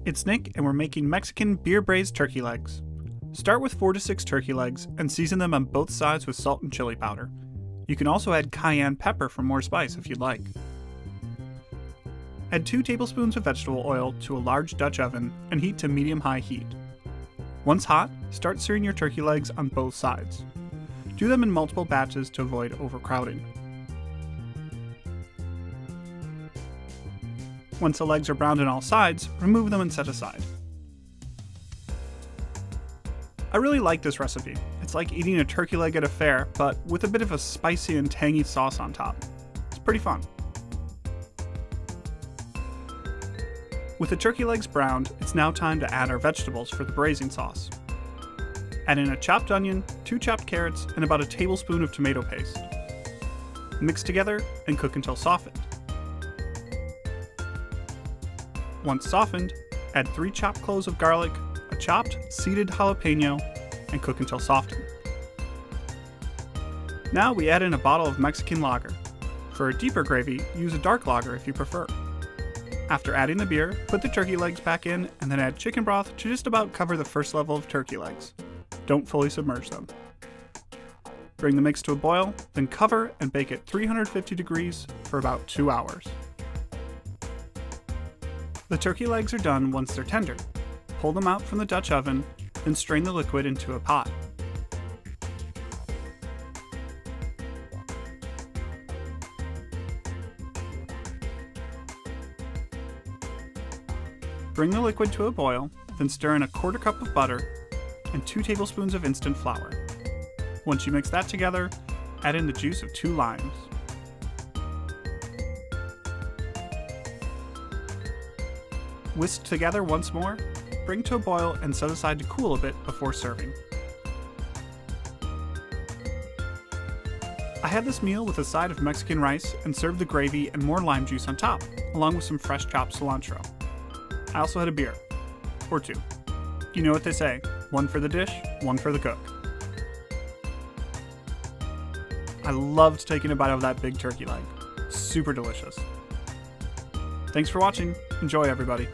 It's Nick, and we're making Mexican beer braised turkey legs. Start with 4 to 6 turkey legs and season them on both sides with salt and chili powder. You can also add cayenne pepper for more spice if you'd like. Add 2 tablespoons of vegetable oil to a large Dutch oven and heat to medium-high heat. Once hot, start searing your turkey legs on both sides. Do them in multiple batches to avoid overcrowding. Once the legs are browned on all sides, remove them and set aside. I really like this recipe. It's like eating a turkey leg at a fair, but with a bit of a spicy and tangy sauce on top. It's pretty fun. With the turkey legs browned, it's now time to add our vegetables for the braising sauce. Add in a chopped onion, 2 chopped carrots, and about a tablespoon of tomato paste. Mix together and cook until softened. Once softened, add 3 chopped cloves of garlic, a chopped, seeded jalapeno, and cook until softened. Now we add in a bottle of Mexican lager. For a deeper gravy, use a dark lager if you prefer. After adding the beer, put the turkey legs back in and then add chicken broth to just about cover the first level of turkey legs. Don't fully submerge them. Bring the mix to a boil, then cover and bake at 350 degrees for about 2 hours. The turkey legs are done once they're tender. Pull them out from the Dutch oven, then strain the liquid into a pot. Bring the liquid to a boil, then stir in a 1/4 cup of butter and 2 tablespoons of instant flour. Once you mix that together, add in the juice of 2 limes. Whisk together once more, bring to a boil and set aside to cool a bit before serving. I had this meal with a side of Mexican rice and served the gravy and more lime juice on top, along with some fresh chopped cilantro. I also had a beer. Or 2. You know what they say, 1 for the dish, 1 for the cook. I loved taking a bite of that big turkey leg. Super delicious. Thanks for watching. Enjoy, everybody.